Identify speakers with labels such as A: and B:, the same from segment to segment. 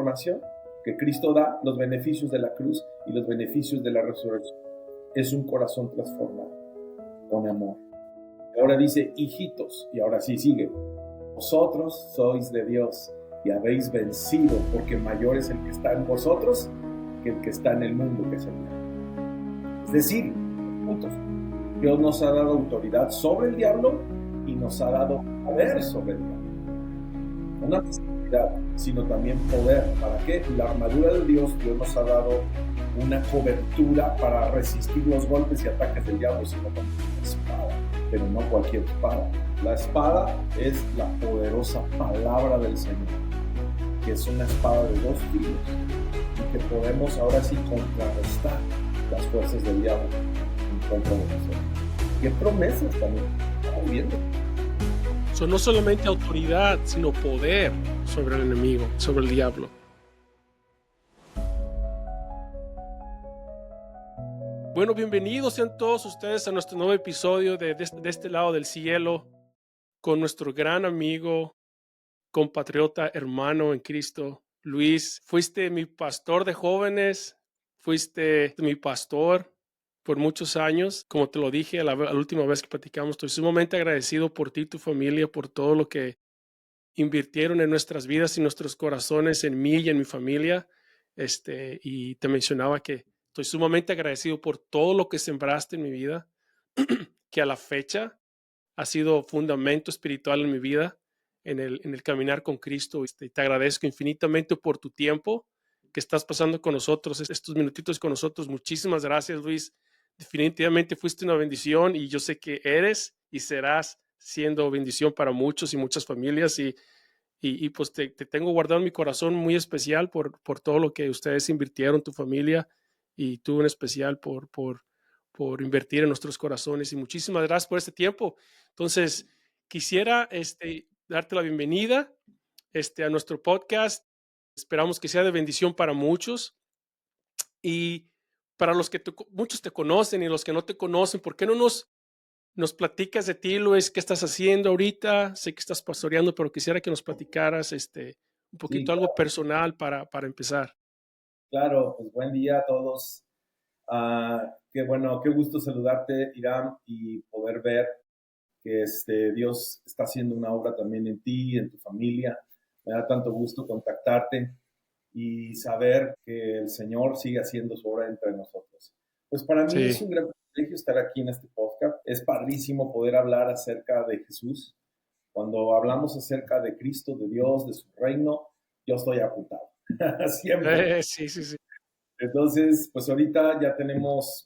A: transformación que Cristo da, los beneficios de la cruz y los beneficios de la resurrección. Es un corazón transformado con amor. Ahora dice, hijitos, y ahora sí sigue. Vosotros sois de Dios y habéis vencido, porque mayor es el que está en vosotros que el que está en el mundo, que es el diablo. Es decir, juntos, Dios nos ha dado autoridad sobre el diablo y nos ha dado poder sobre el diablo. No autoridad, sino también poder. ¿Para qué? La armadura de Dios nos ha dado una cobertura para resistir los golpes y ataques del diablo, sino con una espada, pero no cualquier espada. La espada es la poderosa palabra del Señor, que es una espada de 2 filos y que podemos ahora sí contrarrestar las fuerzas del diablo en contra de nosotros. ¿Qué promesas también estamos viendo?
B: No solamente autoridad, sino poder sobre el enemigo, sobre el diablo. Bueno, bienvenidos sean todos ustedes a nuestro nuevo episodio de este lado del cielo, con nuestro gran amigo, compatriota, hermano en Cristo, Luis. Fuiste mi pastor de jóvenes, fuiste mi pastor por muchos años. Como te lo dije la última vez que platicamos, estoy sumamente agradecido por ti y tu familia, por todo lo que invirtieron en nuestras vidas y nuestros corazones, en mí y en mi familia. Y te mencionaba que estoy sumamente agradecido por todo lo que sembraste en mi vida, que a la fecha ha sido fundamento espiritual en mi vida, en el caminar con Cristo. Te agradezco infinitamente por tu tiempo que estás pasando con nosotros, estos minutitos con nosotros. Muchísimas gracias, Luis. Definitivamente fuiste una bendición y yo sé que eres y serás siendo bendición para muchos y muchas familias y pues te tengo guardado en mi corazón muy especial por todo lo que ustedes invirtieron, tu familia y tú en especial por invertir en nuestros corazones y muchísimas gracias por este tiempo. Entonces, quisiera darte la bienvenida a nuestro podcast. Esperamos que sea de bendición para muchos y para los que muchos te conocen y los que no te conocen, ¿por qué no nos platicas de ti, Luis? ¿Qué estás haciendo ahorita? Sé que estás pastoreando, pero quisiera que nos platicaras un
A: Sí,
B: poquito algo personal para empezar.
A: claro, pues buen día a todos. Qué bueno, qué gusto saludarte, Irán, y poder ver que Dios está haciendo una obra también en ti, en tu familia. Me da tanto gusto contactarte y saber que el Señor sigue haciendo su obra entre nosotros. Pues para mí es
B: Sí,
A: un gran privilegio estar aquí en este podcast. Es padrísimo poder hablar acerca de Jesús. Cuando hablamos acerca de Cristo, de Dios, de su reino, yo estoy apuntado. Siempre.
B: sí, sí, sí.
A: Entonces, pues ahorita ya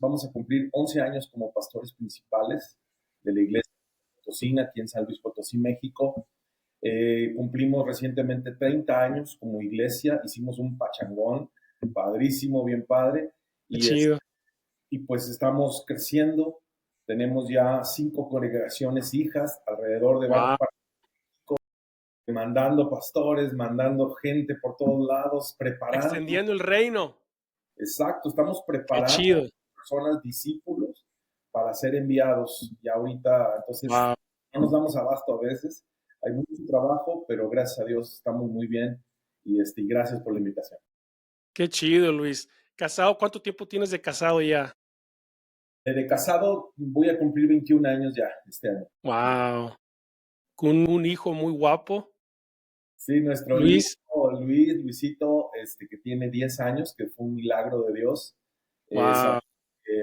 A: vamos a cumplir 11 años como pastores principales de la iglesia de Potosí, aquí en San Luis Potosí, México. Cumplimos recientemente 30 años como iglesia, hicimos un pachangón padrísimo, bien padre,
B: Qué
A: y,
B: chido.
A: y pues estamos creciendo. Tenemos ya 5 congregaciones hijas alrededor de varios
B: Wow.
A: países, mandando pastores, mandando gente por todos lados, preparando.
B: Extendiendo el reino.
A: Exacto, estamos
B: Qué
A: preparando
B: chido.
A: personas, discípulos, para ser enviados. Y ahorita, entonces,
B: Wow.
A: no nos damos abasto a veces. Hay mucho trabajo, pero gracias a Dios estamos muy bien. Y gracias por la invitación.
B: Qué chido, Luis. ¿Casado? ¿Cuánto tiempo tienes de casado ya?
A: De casado voy a cumplir 21 años ya este año.
B: Wow. Con un hijo muy guapo.
A: Sí, nuestro
B: Luis.
A: hijo Luisito, que tiene 10 años, que fue un milagro de Dios.
B: Wow.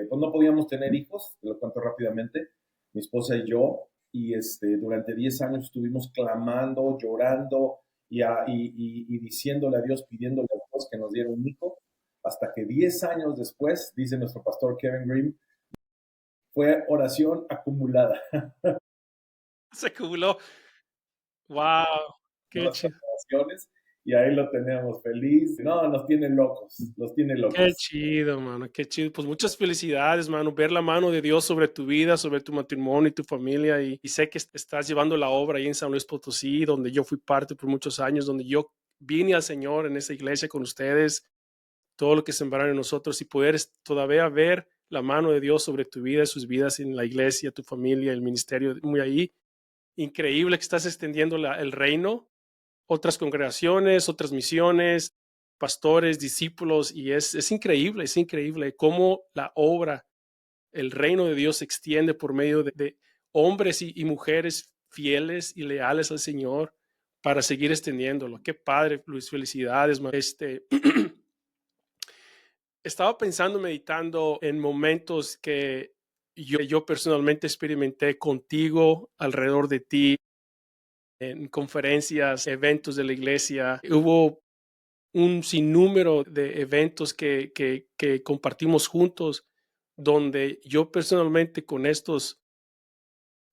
A: Pues no podíamos tener hijos, te lo cuento rápidamente, mi esposa y yo, y durante 10 años estuvimos clamando, llorando y diciéndole a Dios, pidiéndole a Dios que nos diera un hijo, hasta que 10 años después, dice nuestro pastor Kevin Green, fue oración acumulada.
B: Se acumuló. Wow. Qué
A: Nuestras
B: chido.
A: oraciones, y ahí lo tenemos feliz. No, nos tiene locos, los tiene
B: Qué
A: locos.
B: chido, mano, qué chido. Pues muchas felicidades, mano. Ver la mano de Dios sobre tu vida, sobre tu matrimonio y tu familia. Y sé que estás llevando la obra ahí en San Luis Potosí, donde yo fui parte por muchos años, donde yo vine al Señor en esa iglesia con ustedes, todo lo que sembraron en nosotros y poder todavía ver la mano de Dios sobre tu vida, sus vidas en la iglesia, tu familia, el ministerio, muy ahí. Increíble que estás extendiendo el reino, otras congregaciones, otras misiones. pastores, discípulos, y es increíble cómo la obra, el reino de Dios se extiende por medio de hombres y mujeres fieles y leales al Señor para seguir extendiéndolo. Qué padre, Luis, felicidades. Estaba pensando, meditando en momentos que yo personalmente experimenté contigo, alrededor de ti, en conferencias, eventos de la iglesia. Hubo un sinnúmero de eventos que compartimos juntos, donde yo personalmente con estos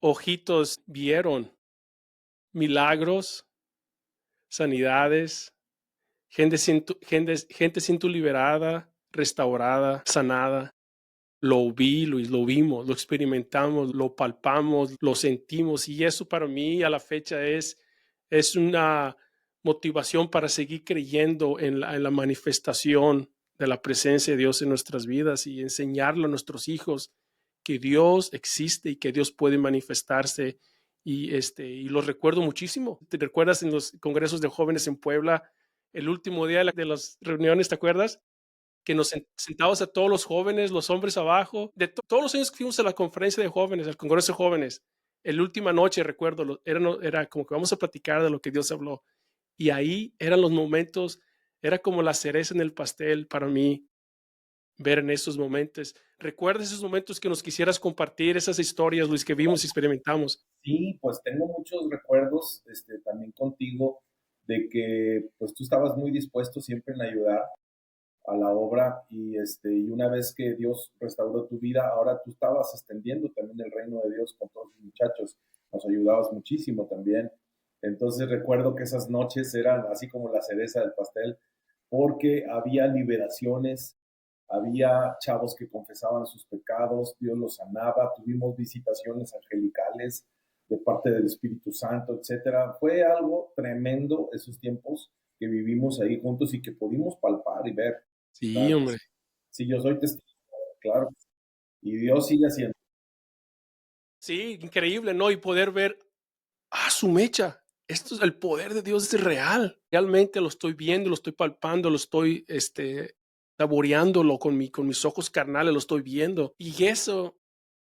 B: ojitos vieron milagros, sanidades, gente siendo liberada, restaurada, sanada. Lo vi, Luis, lo vimos, lo experimentamos, lo palpamos, lo sentimos, y eso para mí a la fecha es una motivación para seguir creyendo en la manifestación de la presencia de Dios en nuestras vidas y enseñarle a nuestros hijos que Dios existe y que Dios puede manifestarse. Y los recuerdo muchísimo. ¿Te recuerdas en los congresos de jóvenes en Puebla, el último día de las reuniones, te acuerdas? Que nos sentábamos a todos los jóvenes, los hombres abajo, de todos los años que fuimos a la conferencia de jóvenes, al congreso de jóvenes, la última noche, recuerdo, era como que vamos a platicar de lo que Dios habló. Y ahí eran los momentos, era como la cereza en el pastel para mí, ver en esos momentos. ¿Recuerdas esos momentos que nos quisieras compartir, esas historias, Luis, que vimos y experimentamos?
A: Sí, pues tengo muchos recuerdos también contigo de que pues tú estabas muy dispuesto siempre en ayudar a la obra y una vez que Dios restauró tu vida, ahora tú estabas extendiendo también el reino de Dios con todos los muchachos, nos ayudabas muchísimo también. Entonces recuerdo que esas noches eran así como la cereza del pastel, porque había liberaciones, había chavos que confesaban sus pecados, Dios los sanaba, tuvimos visitaciones angelicales de parte del Espíritu Santo, etcétera. Fue algo tremendo esos tiempos que vivimos ahí juntos y que pudimos palpar y ver.
B: Sí,
A: Claro que
B: hombre.
A: sí. Sí, yo soy testigo, claro. Y Dios sigue haciendo.
B: Sí, increíble, ¿no? Y poder ver, su mecha. Esto es el poder de Dios, es real. Realmente lo estoy viendo, lo estoy palpando, lo estoy saboreándolo con mis ojos carnales, lo estoy viendo. Y eso,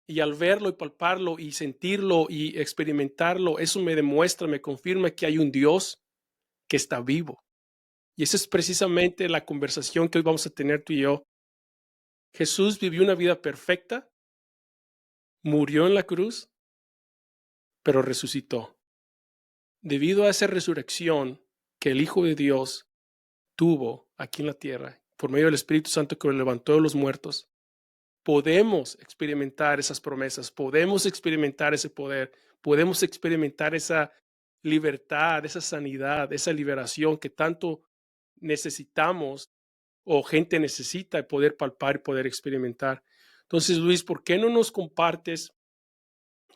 B: y al verlo y palparlo y sentirlo y experimentarlo, eso me demuestra, me confirma que hay un Dios que está vivo. Y esa es precisamente la conversación que hoy vamos a tener tú y yo. Jesús vivió una vida perfecta, murió en la cruz, pero resucitó. Debido a esa resurrección que el Hijo de Dios tuvo aquí en la tierra, por medio del Espíritu Santo que lo levantó de los muertos, podemos experimentar esas promesas, podemos experimentar ese poder, podemos experimentar esa libertad, esa sanidad, esa liberación que tanto necesitamos o gente necesita poder palpar y poder experimentar. Entonces, Luis, ¿por qué no nos compartes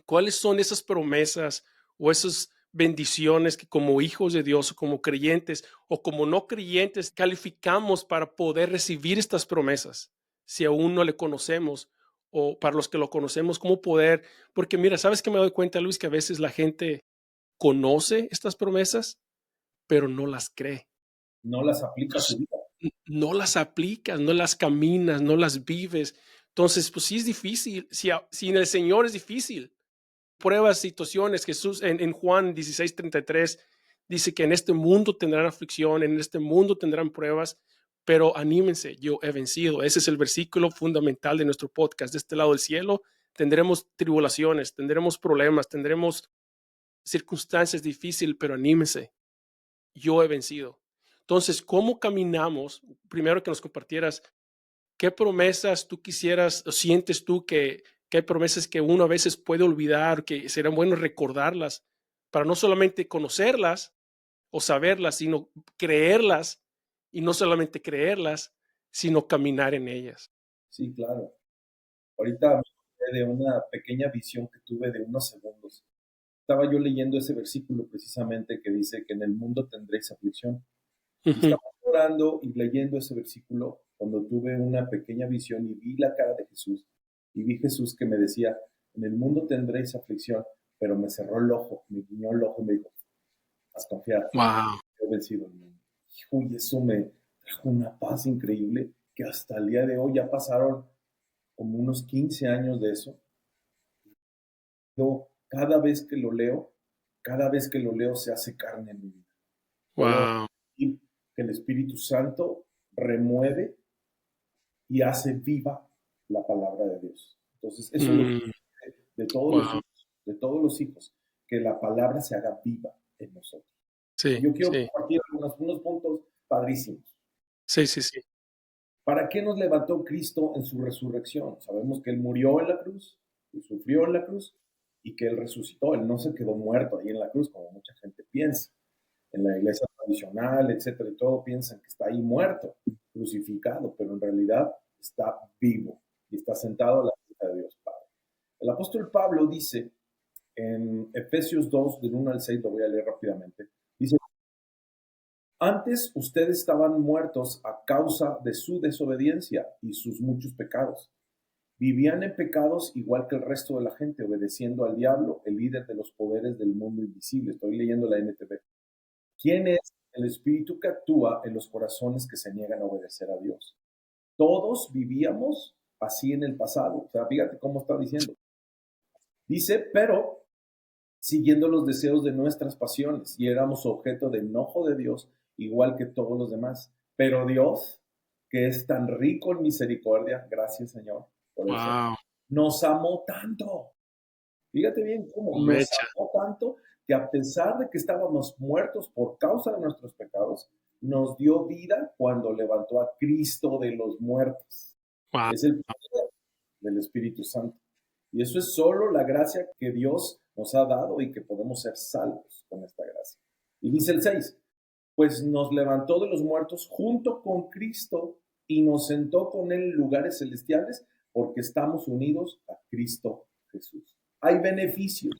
B: cuáles son esas promesas o esas bendiciones que como hijos de Dios o como creyentes o como no creyentes calificamos para poder recibir estas promesas si aún no le conocemos, o para los que lo conocemos, cómo poder? Porque mira, ¿sabes qué me doy cuenta, Luis? Que a veces la gente conoce estas promesas, pero no las cree.
A: No las aplica a su
B: Entonces,
A: vida.
B: no las aplicas, no las caminas, no las vives. Entonces, pues sí es difícil. Si en el Señor es difícil, pruebas, situaciones. Jesús en Juan 16:33 dice que en este mundo tendrán aflicción, en este mundo tendrán pruebas, pero anímense, yo he vencido. Ese es el versículo fundamental de nuestro podcast. De este lado del cielo tendremos tribulaciones, tendremos problemas, tendremos circunstancias difíciles, pero anímense, yo he vencido. Entonces, ¿cómo caminamos? Primero que nos compartieras qué promesas tú quisieras o sientes tú que hay promesas que uno a veces puede olvidar, que serán buenos recordarlas para no solamente conocerlas o saberlas, sino creerlas, y no solamente creerlas, sino caminar en ellas.
A: Sí, claro. Ahorita me acordé de una pequeña visión que tuve de unos segundos. Estaba yo leyendo ese versículo precisamente que dice que en el mundo tendréis aflicción. Y
B: Ujú.
A: estaba orando y leyendo ese versículo cuando tuve una pequeña visión y vi la cara de Jesús. Y vi Jesús que me decía, en el mundo tendréis aflicción, pero me cerró el ojo, me guiñó el ojo y me dijo, has confiado,
B: Wow.
A: he vencido el mundo. Hijo, y eso me trajo una paz increíble que hasta el día de hoy ya pasaron como unos 15 años de eso. Yo cada vez que lo leo, cada vez que lo leo se hace carne en mi vida. Puedo
B: Wow.
A: decir que el Espíritu Santo remueve y hace viva la palabra de Dios. Entonces, eso es lo que
B: Mm,
A: de todos los
B: wow.
A: hijos, de todos los hijos, que la palabra se haga viva en nosotros.
B: Sí,
A: Yo quiero
B: sí,
A: compartir unos puntos padrísimos.
B: sí, sí, sí.
A: ¿Para qué nos levantó Cristo en su resurrección? Sabemos que Él murió en la cruz, y sufrió en la cruz, y que Él resucitó. Él no se quedó muerto ahí en la cruz, como mucha gente piensa. En la iglesia tradicional, etcétera, y todo piensan que está ahí muerto, crucificado, pero en realidad está vivo y está sentado a la derecha de Dios Padre. El apóstol Pablo dice en Efesios 2, del 1 al 6, lo voy a leer rápidamente, dice, antes ustedes estaban muertos a causa de su desobediencia y sus muchos pecados. Vivían en pecados igual que el resto de la gente, obedeciendo al diablo, el líder de los poderes del mundo invisible. Estoy leyendo la NTV. ¿Quién es el espíritu que actúa en los corazones que se niegan a obedecer a Dios? Todos vivíamos así en el pasado. O sea, fíjate cómo está diciendo. Dice, pero siguiendo los deseos de nuestras pasiones y éramos objeto de enojo de Dios, igual que todos los demás. Pero Dios, que es tan rico en misericordia, gracias Señor por eso,
B: Wow.
A: nos amó tanto. Fíjate bien cómo nos
B: Mecha.
A: amó tanto que a pesar de que estábamos muertos por causa de nuestros pecados, nos dio vida cuando levantó a Cristo de los muertos.
B: Wow.
A: Es el poder del Espíritu Santo. Y eso es solo la gracia que Dios nos ha dado y que podemos ser salvos con esta gracia. Y dice el 6, pues nos levantó de los muertos junto con Cristo y nos sentó con Él en lugares celestiales porque estamos unidos a Cristo Jesús. Hay beneficios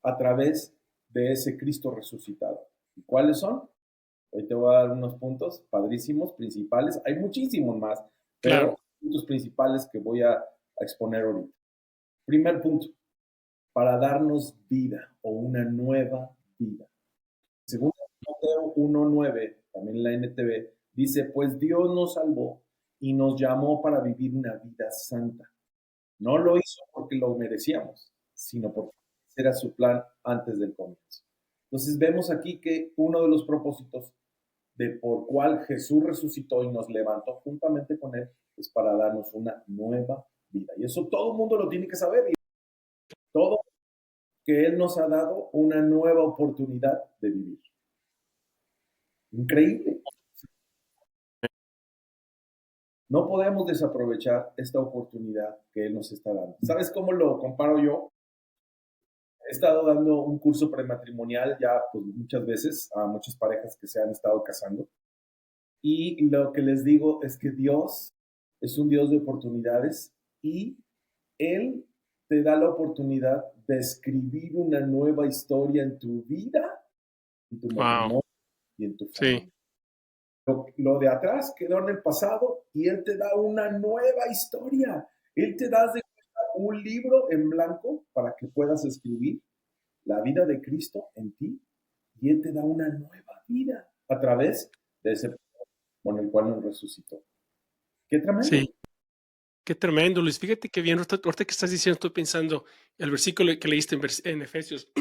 A: a través de ese Cristo resucitado. ¿Y cuáles son? Hoy te voy a dar unos puntos padrísimos, principales. Hay muchísimos más,
B: Claro.
A: pero puntos principales que voy a exponer ahorita. Primer punto, para darnos vida o una nueva vida. Según Mateo 1:9, también la NTV, dice, pues Dios nos salvó y nos llamó para vivir una vida santa. No lo hizo porque lo merecíamos, sino porque era su plan antes del comienzo. Entonces vemos aquí que uno de los propósitos de por cual Jesús resucitó y nos levantó juntamente con Él es para darnos una nueva vida. Y eso todo el mundo lo tiene que saber. Y todo que Él nos ha dado una nueva oportunidad de vivir. Increíble. No podemos desaprovechar esta oportunidad que Él nos está dando. ¿Sabes cómo lo comparo yo? He estado dando un curso prematrimonial ya pues, muchas veces a muchas parejas que se han estado casando. Y lo que les digo es que Dios es un Dios de oportunidades y Él te da la oportunidad de escribir una nueva historia en tu vida, en tu
B: Wow.
A: matrimonio y en tu
B: Sí.
A: familia. Lo de atrás quedó en el pasado y Él te da una nueva historia. Él te da un libro en blanco para que puedas escribir la vida de Cristo en ti y Él te da una nueva vida a través de ese con el cual nos resucitó. ¡Qué
B: Sí.
A: tremendo!
B: Qué tremendo, Luis. Fíjate que bien, ahorita que estás diciendo, estoy pensando, el versículo que leíste en Efesios,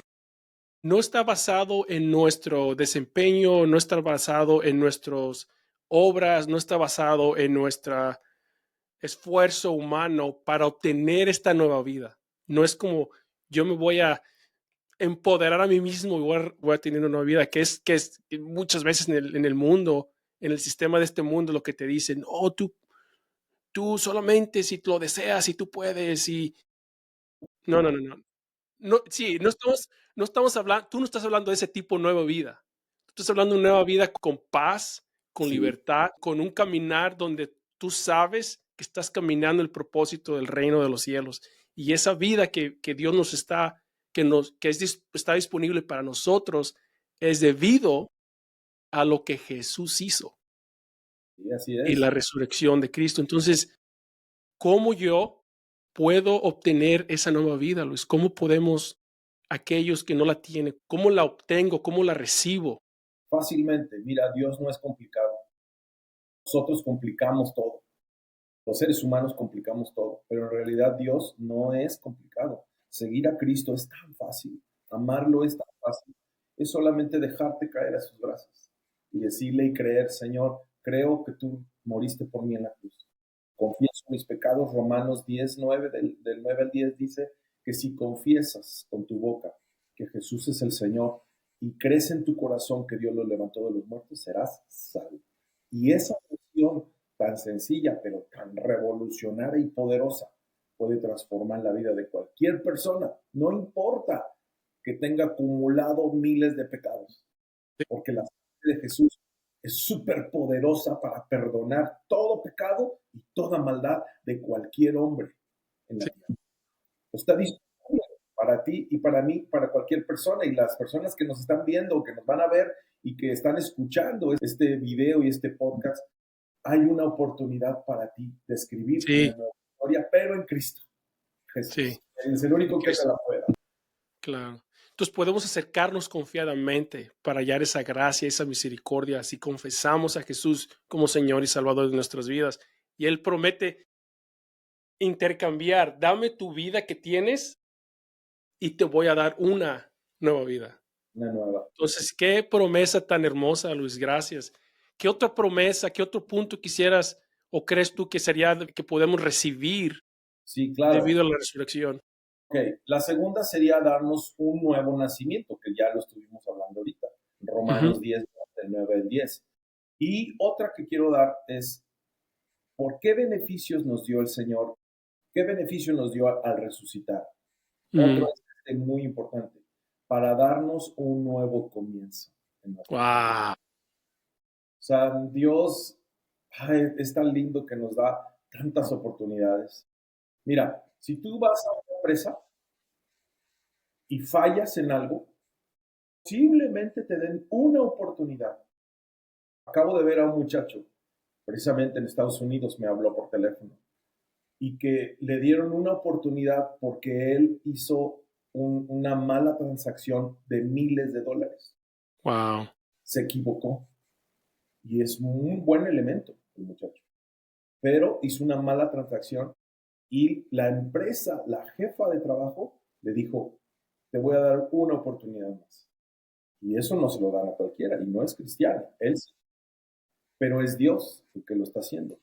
B: no está basado en nuestro desempeño, no está basado en nuestras obras, no está basado en nuestro esfuerzo humano para obtener esta nueva vida. No es como yo me voy a empoderar a mí mismo y voy a tener una nueva vida, que es muchas veces en el mundo, en el sistema de este mundo, lo que te dicen, oh, tú solamente si lo deseas, si tú puedes, y no, no, no, no. No, sí, no estamos hablando, tú no estás hablando de ese tipo de nueva vida. Tú estás hablando de una nueva vida con paz, con
A: Sí,
B: libertad, con un caminar donde tú sabes que estás caminando el propósito del reino de los cielos. Y esa vida que Dios nos está, está disponible para nosotros, es debido a lo que Jesús hizo
A: sí, así
B: y
A: es.
B: la resurrección de Cristo. Entonces, ¿cómo yo puedo obtener esa nueva vida, Luis? ¿Cómo podemos, aquellos que no la tienen, cómo la obtengo, cómo la recibo?
A: fácilmente. Mira, Dios no es complicado. Nosotros complicamos todo. Los seres humanos complicamos todo, pero en realidad Dios no es complicado. Seguir a Cristo es tan fácil. Amarlo es tan fácil. Es solamente dejarte caer a sus brazos y decirle y creer, Señor, creo que tú moriste por mí en la cruz. Confieso mis pecados. Romanos 10:9, del 9 al 10 dice que si confiesas con tu boca que Jesús es el Señor y crees en tu corazón que Dios lo levantó de los muertos, serás salvo. Y esa función tan sencilla, pero tan revolucionaria y poderosa, puede transformar la vida de cualquier persona. No importa que tenga acumulado miles de pecados, porque la sangre de Jesús es súper poderosa para perdonar todo pecado y toda maldad de cualquier hombre en la
B: Sí,
A: tierra. Está disponible para ti y para mí, para cualquier persona, y las personas que nos están viendo, que nos van a ver y que están escuchando este video y este podcast, hay una oportunidad para ti de escribir una
B: sí,
A: nueva historia, pero en Cristo
B: sí,
A: Jesús. Él es el
B: en
A: único que te
B: Cristo,
A: la puede dar.
B: claro. Entonces podemos acercarnos confiadamente para hallar esa gracia, esa misericordia, si confesamos a Jesús como Señor y Salvador de nuestras vidas. Y Él promete intercambiar, dame tu vida que tienes y te voy a dar una nueva vida.
A: Una nueva.
B: Entonces, qué promesa tan hermosa, Luis, gracias. ¿Qué otra promesa, qué otro punto quisieras o crees tú que sería que podemos recibir
A: Sí, claro.
B: debido a la resurrección?
A: Ok, la segunda sería darnos un nuevo nacimiento, que ya lo estuvimos hablando ahorita,
B: Ujú,
A: Romanos 10, del 9 al 10. Y otra que quiero dar es, ¿por qué beneficios nos dio el Señor? ¿Qué beneficio nos dio al resucitar? Otro
B: mm,
A: es muy importante, para darnos un nuevo comienzo en nuestra vida.
B: guau,
A: O sea, Dios es tan lindo que nos da tantas oportunidades. Mira, si tú vas a una empresa y fallas en algo, posiblemente te den una oportunidad. Acabo de ver a un muchacho, precisamente en Estados Unidos, me habló por teléfono, y que le dieron una oportunidad porque él hizo una mala transacción de miles de dólares.
B: wow,
A: Se equivocó y es un buen elemento el muchacho, pero hizo una mala transacción y la empresa, la jefa de trabajo, le dijo, te voy a dar una oportunidad más. Y eso no se lo dan a cualquiera y no es cristiano, él sí, pero es Dios el que lo está haciendo.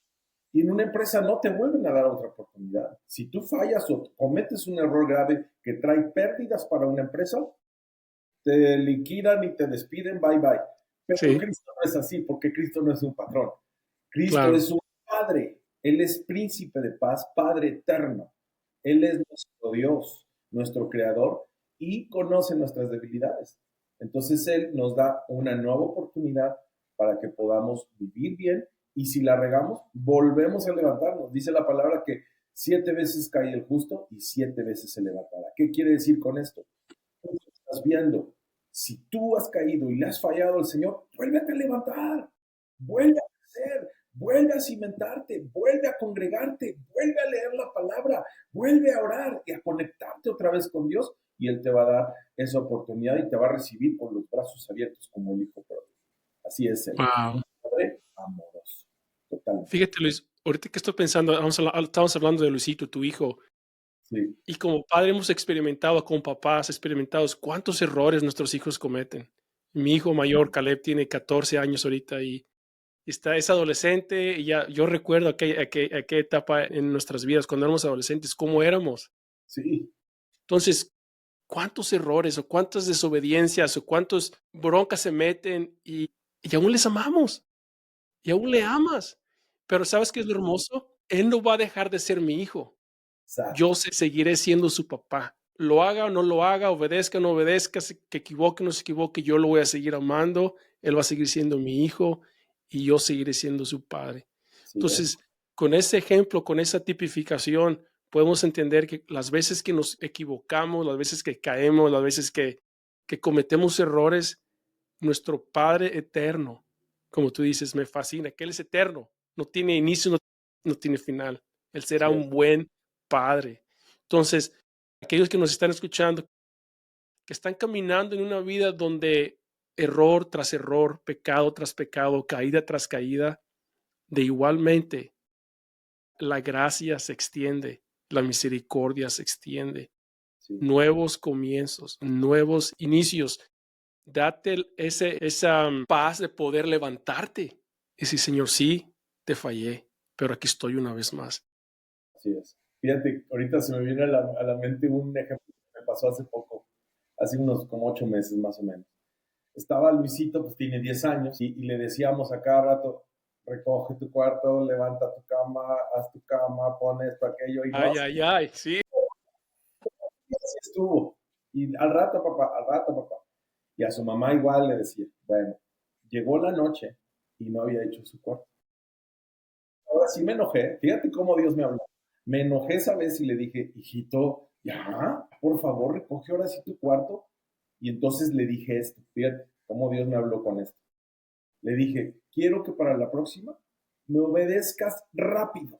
A: Y en una empresa no te vuelven a dar otra oportunidad. Si tú fallas o cometes un error grave que trae pérdidas para una empresa, te liquidan y te despiden, bye bye. Pero
B: sí,
A: Cristo no es así, porque Cristo no es un patrón. Cristo
B: claro,
A: es un Padre. Él es príncipe de paz, Padre eterno. Él es nuestro Dios, nuestro Creador, y conoce nuestras debilidades. Entonces Él nos da una nueva oportunidad para que podamos vivir bien, y si la regamos, volvemos a levantarnos. Dice la palabra que 7 veces cae el justo y 7 veces se levantará. ¿Qué quiere decir con esto? Tú estás viendo, si tú has caído y le has fallado al Señor, vuélvete a levantar, vuelve a crecer, vuelve a cimentarte, vuelve a congregarte, vuelve a leer la palabra, vuelve a orar y a conectarte otra vez con Dios, y Él te va a dar esa oportunidad y te va a recibir con los brazos abiertos como el Hijo propio. Así es Él,
B: wow.
A: un Padre amoroso, totalmente.
B: Fíjate, Luis, ahorita que estoy pensando, estamos hablando de Luisito, tu hijo,
A: Sí,
B: y como padre hemos experimentado, como papás, experimentado cuántos errores nuestros hijos cometen. Mi hijo mayor, Caleb, tiene 14 años ahorita y es adolescente y ya yo recuerdo aquella etapa en nuestras vidas cuando éramos adolescentes, cómo éramos.
A: sí,
B: Entonces, cuántos errores o cuántas desobediencias o cuántas broncas se meten y aún les amamos y aún le amas. Pero ¿sabes qué es lo hermoso? Él no va a dejar de ser mi hijo. Yo
A: exacto,
B: seguiré siendo su papá. Lo haga o no lo haga, obedezca o no obedezca, que equivoque o no se equivoque, yo lo voy a seguir amando, él va a seguir siendo mi hijo y yo seguiré siendo su padre.
A: sí es,
B: Entonces, con ese ejemplo, con esa tipificación, podemos entender que las veces que nos equivocamos, las veces que caemos, las veces que cometemos errores, nuestro Padre eterno, como tú dices, me fascina, que Él es eterno, no tiene inicio, no tiene final. Él será
A: sí es,
B: un buen Padre. Entonces, aquellos que nos están escuchando, que están caminando en una vida donde error tras error, pecado tras pecado, caída tras caída, de igualmente la gracia se extiende, la misericordia se extiende,
A: Sí,
B: nuevos comienzos, nuevos inicios. Date esa paz de poder levantarte y decir, Señor, sí, te fallé, pero aquí estoy una vez más.
A: así es. Fíjate, ahorita se me viene a la mente un ejemplo que me pasó hace poco, hace unos como 8 meses más o menos. Estaba Luisito, pues tiene 10 años, y le decíamos a cada rato, recoge tu cuarto, levanta tu cama, haz tu cama, pon esto, aquello, y no,
B: Ay, ay, ay, sí.
A: así estuvo. Y al rato, papá. Y a su mamá igual le decía, bueno, llegó la noche y no había hecho su cuarto. Ahora sí me enojé, fíjate cómo Dios me habló. Me enojé esa vez y le dije, hijito, ya, por favor, recoge ahora sí tu cuarto. Y entonces le dije esto, fíjate cómo Dios me habló con esto. Le dije, quiero que para la próxima me obedezcas rápido.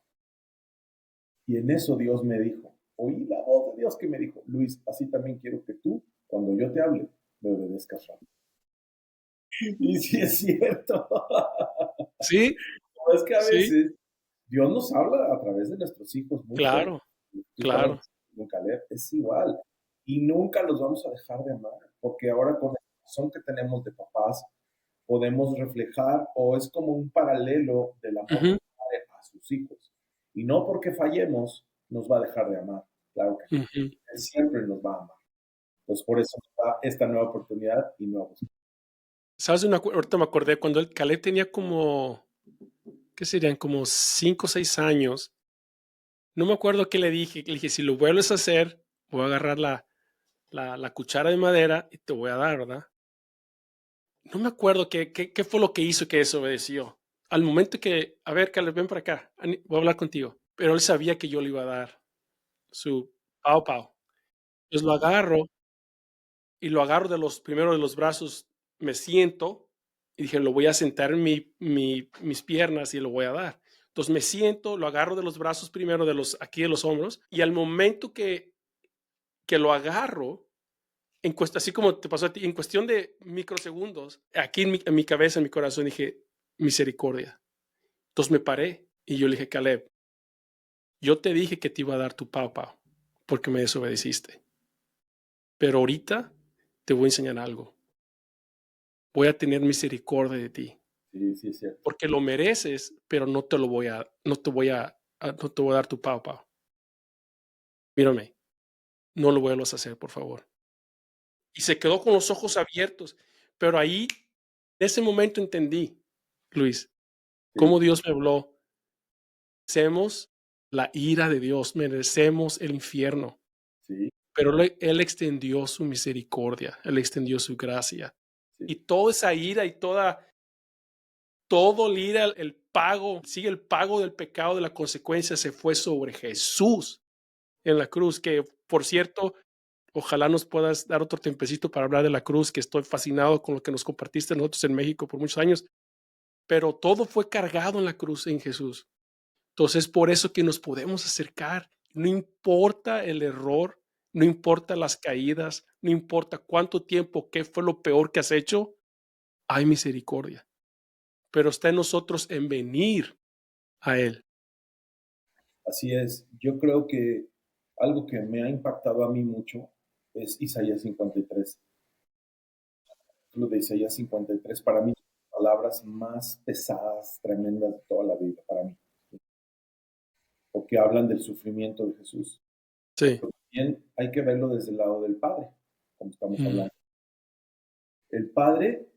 A: Y en eso Dios me dijo, oí la voz de Dios que me dijo, Luis, así también quiero que tú, cuando yo te hable, me obedezcas rápido. Y sí es cierto.
B: Sí,
A: No, es que a
B: sí,
A: veces Dios nos habla a través de nuestros hijos muy fuerte.
B: claro,
A: Tú estabas
B: claro.
A: con Caleb, es igual. Y nunca los vamos a dejar de amar, porque ahora con el corazón que tenemos de papás, podemos reflejar o es como un paralelo del amor
B: Ujú,
A: del padre a sus hijos. Y no porque fallemos nos va a dejar de amar, claro que no.
B: ujú.
A: Él siempre nos va a amar. Entonces por eso nos da esta nueva oportunidad y nuevos.
B: ¿Sabes? Ahorita me acordé cuando el Caleb tenía como, ¿qué serían? Como 5 o 6 años. No me acuerdo qué le dije. Le dije, si lo vuelves a hacer, voy a agarrar la cuchara de madera y te voy a dar, ¿verdad? No me acuerdo qué fue lo que hizo que desobedeció. Al momento que, a ver, Caleb, ven para acá, voy a hablar contigo. Pero él sabía que yo le iba a dar su pau pau. Entonces lo agarro primero de los brazos, me siento y dije, lo voy a sentar en mis piernas y lo voy a dar. Entonces me siento, lo agarro de los brazos primero, aquí de los hombros, y al momento que lo agarro, así como te pasó a ti, en cuestión de microsegundos, aquí en mi cabeza, en mi corazón, dije, misericordia. Entonces me paré y yo le dije, Caleb, yo te dije que te iba a dar tu pau pau porque me desobedeciste. Pero ahorita te voy a enseñar algo. Voy a tener misericordia de ti,
A: Sí, sí, es cierto.
B: porque lo mereces, pero no te voy a dar tu pau pau. Mírame, no lo vuelvas a hacer, por favor. Y se quedó con los ojos abiertos, pero ahí, en ese momento entendí, Luis,
A: Sí,
B: cómo Dios me habló. Merecemos la ira de Dios, merecemos el infierno,
A: sí,
B: pero Él extendió su misericordia, Él extendió su gracia.
A: sí,
B: Y toda esa ira y todo el ira, el pago, sigue el pago del pecado, de la consecuencia, se fue sobre Jesús en la cruz, que por cierto, ojalá nos puedas dar otro tiempecito para hablar de la cruz, que estoy fascinado con lo que nos compartiste nosotros en México por muchos años, pero todo fue cargado en la cruz en Jesús. Entonces, por eso que nos podemos acercar, no importa el error, no importa las caídas, no importa cuánto tiempo, qué fue lo peor que has hecho, hay misericordia, pero está en nosotros en venir a Él.
A: así es. Yo creo que algo que me ha impactado a mí mucho es Isaías 53. Lo de Isaías 53 para mí, palabras más pesadas, tremendas de toda la vida, para mí, porque hablan del sufrimiento de Jesús.
B: Sí.
A: Bien, hay que verlo desde el lado del Padre, como estamos
B: Mm,
A: hablando. El Padre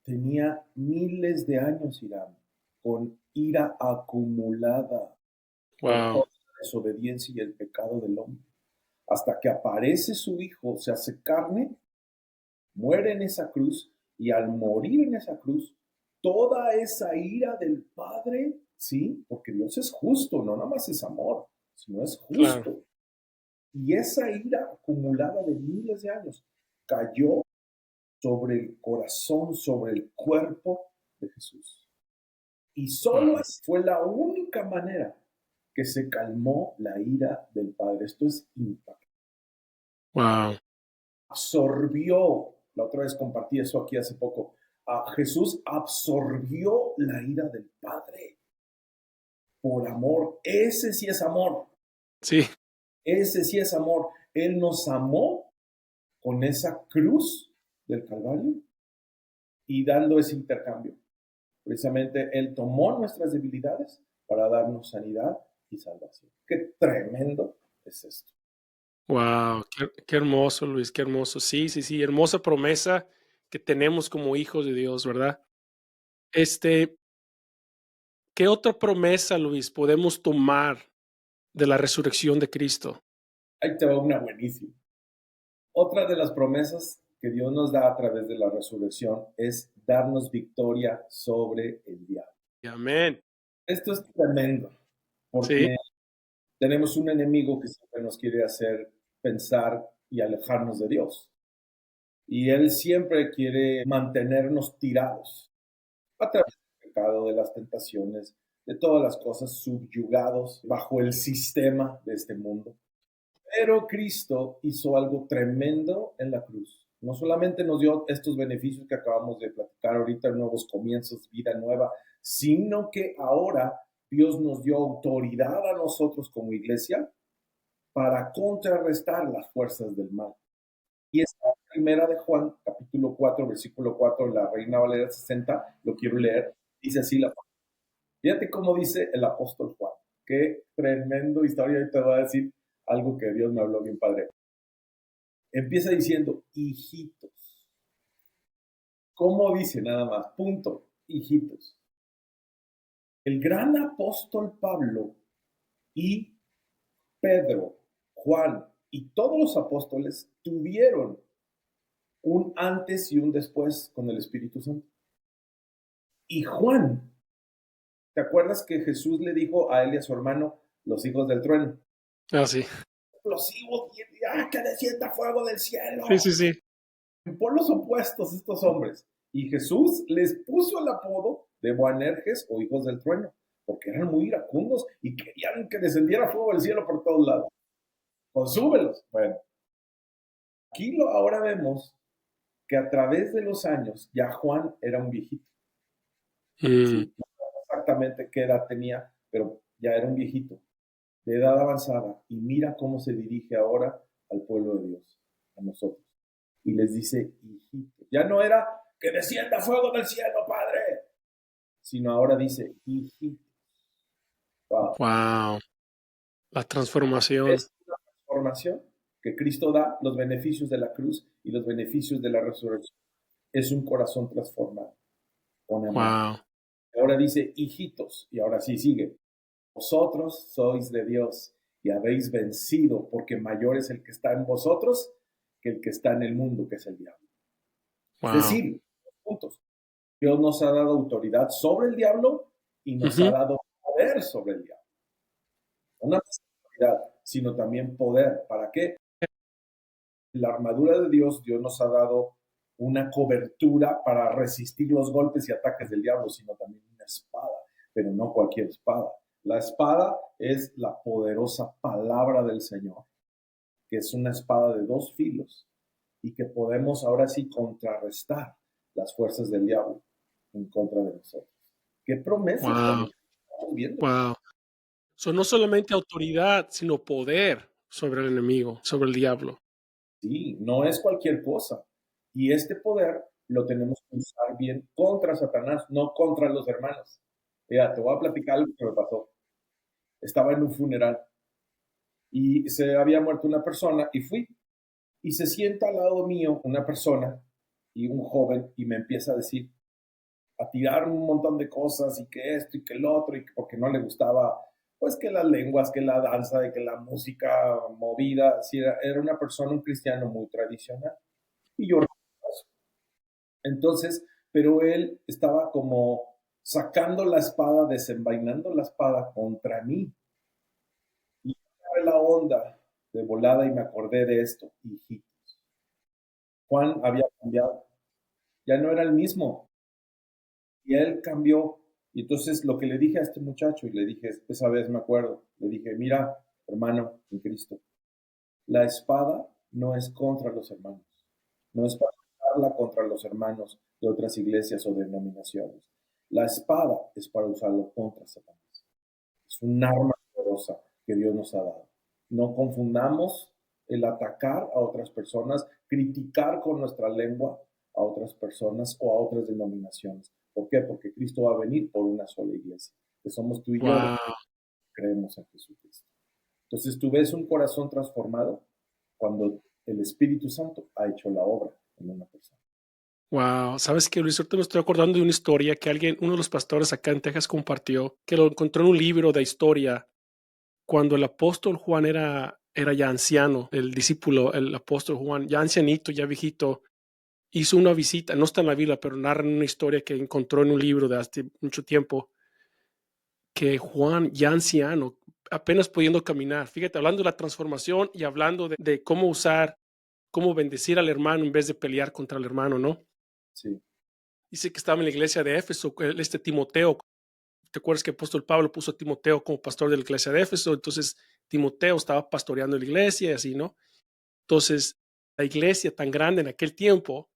A: tenía miles de años, Irán, con ira acumulada por
B: wow.
A: toda la desobediencia y el pecado del hombre. Hasta que aparece su Hijo, se hace carne, muere en esa cruz y al morir en esa cruz, toda esa ira del Padre, ¿sí? Porque Dios es justo, no nada más es amor, sino es
B: Claro.
A: justo. Y esa ira acumulada de miles de años cayó sobre el corazón, sobre el cuerpo de Jesús. Y solo
B: Wow.
A: así fue la única manera que se calmó la ira del Padre. Esto es impactante.
B: Wow.
A: Absorbió La otra vez compartí eso aquí hace poco. Jesús absorbió la ira del Padre por amor. Ese sí es amor.
B: Sí,
A: Ese sí es amor. Él nos amó con esa cruz del Calvario y dando ese intercambio. Precisamente Él tomó nuestras debilidades para darnos sanidad y salvación. Qué tremendo es esto.
B: wow, qué hermoso, Luis, qué hermoso. Sí, sí, sí, hermosa promesa que tenemos como hijos de Dios, ¿verdad? Este, ¿qué otra promesa, Luis, podemos tomar de la resurrección de Cristo?
A: Ahí te va una buenísima. Otra de las promesas que Dios nos da a través de la resurrección es darnos victoria sobre el diablo.
B: Amén.
A: Esto es tremendo,
B: Sí,
A: porque tenemos un enemigo que siempre nos quiere hacer pensar y alejarnos de Dios. Y él siempre quiere mantenernos tirados a través del pecado, de las tentaciones, de todas las cosas, subyugados bajo el sistema de este mundo. Pero Cristo hizo algo tremendo en la cruz. No solamente nos dio estos beneficios que acabamos de platicar ahorita, nuevos comienzos, vida nueva, sino que ahora Dios nos dio autoridad a nosotros como iglesia para contrarrestar las fuerzas del mal. Y esta primera de Juan, capítulo 4, versículo 4, la Reina Valera 60, lo quiero leer, dice así la. Fíjate cómo dice el apóstol Juan. Qué tremendo historia. Y te voy a decir algo que Dios me habló bien padre. Empieza diciendo, hijitos. ¿Cómo dice nada más? Punto. Hijitos. El gran apóstol Pablo y Pedro, Juan y todos los apóstoles tuvieron un antes y un después con el Espíritu Santo. Y Juan, ¿te acuerdas que Jesús le dijo a él y a su hermano, los hijos del trueno?
B: sí.
A: Explosivos, que descienda fuego del
B: Sí,
A: cielo.
B: sí, sí.
A: Por los opuestos estos hombres. Y Jesús les puso el apodo de Boanerges o hijos del trueno, porque eran muy iracundos y querían que descendiera fuego del cielo por todos lados. Consúmelos. Bueno, aquí ahora vemos que a través de los años ya Juan era un viejito.
B: Mm,
A: Sí, no sé exactamente qué edad tenía, pero ya era un viejito, de edad avanzada. Y mira cómo se dirige ahora al pueblo de Dios, a nosotros. Y les dice, hijito. Ya no era que descienda fuego del cielo, Padre, sino ahora dice, hijito. Wow.
B: wow, la transformación.
A: Es una transformación que Cristo da, los beneficios de la cruz y los beneficios de la resurrección. Es un corazón transformado con amor.
B: Wow,
A: Ahora dice, hijitos, y ahora sí sigue. Vosotros sois de Dios y habéis vencido, porque mayor es el que está en vosotros que el que está en el mundo, que es el diablo. Es
B: wow.
A: decir, puntos. Dios nos ha dado autoridad sobre el diablo y nos ha
B: Ujú.
A: dado poder sobre el diablo. No nada más autoridad, sino también poder. ¿Para qué? La armadura de Dios, Dios nos ha dado una cobertura para resistir los golpes y ataques del diablo, sino también una espada, pero no cualquier espada. La espada es la poderosa palabra del Señor, que es una espada de dos filos y que podemos ahora sí contrarrestar las fuerzas del diablo en contra de nosotros. ¿Qué promesas
B: Wow,
A: estamos viendo?
B: wow. So, no solamente autoridad, sino poder sobre el enemigo, sobre el diablo.
A: Sí, no es cualquier cosa. Y este poder lo tenemos que usar bien contra Satanás, no contra los hermanos. Mira, te voy a platicar algo que me pasó. Estaba en un funeral y se había muerto una persona y fui. Y se sienta al lado mío una persona y un joven y me empieza a decir, a tirar un montón de cosas y que esto y que el otro, y que porque no le gustaba, pues que las lenguas, que la danza, y que la música movida. Sí, era una persona, un cristiano muy tradicional. Y yo, entonces, pero él estaba como sacando la espada, desenvainando la espada contra mí. Y fue la onda de volada y me acordé de esto, hijitos. Juan había cambiado, ya no era el mismo. Y él cambió. Y entonces lo que le dije a este muchacho, y le dije, esa vez me acuerdo, le dije, mira, hermano en Cristo, la espada no es contra los hermanos, no es para usarla contra los hermanos de otras iglesias o denominaciones. La espada es para usarlo contra Satanás. Es un arma poderosa que Dios nos ha dado. No confundamos el atacar a otras personas, criticar con nuestra lengua a otras personas o a otras denominaciones. ¿Por qué? Porque Cristo va a venir por una sola iglesia, que somos tú y yo,
B: Wow.
A: que creemos en Jesucristo. Entonces tú ves un corazón transformado cuando el Espíritu Santo ha hecho la obra en una persona.
B: Wow, ¿sabes qué, Luis? Ahorita me estoy acordando de una historia que uno de los pastores acá en Texas compartió, que lo encontró en un libro de historia cuando el apóstol Juan era ya anciano, el discípulo, el apóstol Juan, ya ancianito, ya viejito, hizo una visita, no está en la Biblia, pero narra una historia que encontró en un libro de hace mucho tiempo, que Juan, ya anciano, apenas pudiendo caminar, fíjate, hablando de la transformación y hablando de cómo usar, cómo bendecir al hermano en vez de pelear contra el hermano, ¿no?
A: Sí,
B: Dice que estaba en la iglesia de Éfeso, Timoteo. ¿Te acuerdas que el apóstol Pablo puso a Timoteo como pastor de la iglesia de Éfeso? Entonces, Timoteo estaba pastoreando la iglesia y así, ¿no? Entonces, la iglesia tan grande en aquel tiempo,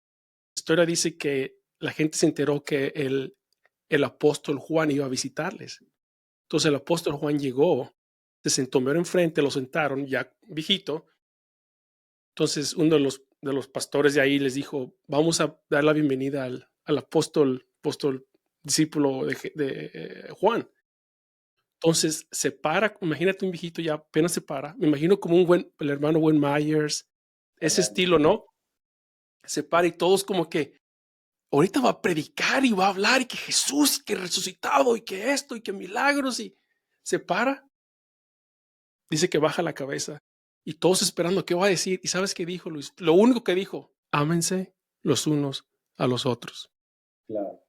B: la historia dice que la gente se enteró que el apóstol Juan iba a visitarles. Entonces, el apóstol Juan llegó, se sentó mero enfrente, lo sentaron, ya viejito. Entonces, uno de los pastores de ahí les dijo, vamos a dar la bienvenida al apóstol discípulo de Juan. Entonces se para, imagínate un viejito ya apenas se para, me imagino como el hermano Wayne Myers, ese
A: ándale.
B: estilo, ¿no? Se para y todos como que ahorita va a predicar y va a hablar y que Jesús, y que resucitado y que esto y que milagros y se para, dice que baja la cabeza y todos esperando qué va a decir. ¿Y sabes qué dijo Luis? Lo único que dijo, ámense los unos a los otros.
A: Claro.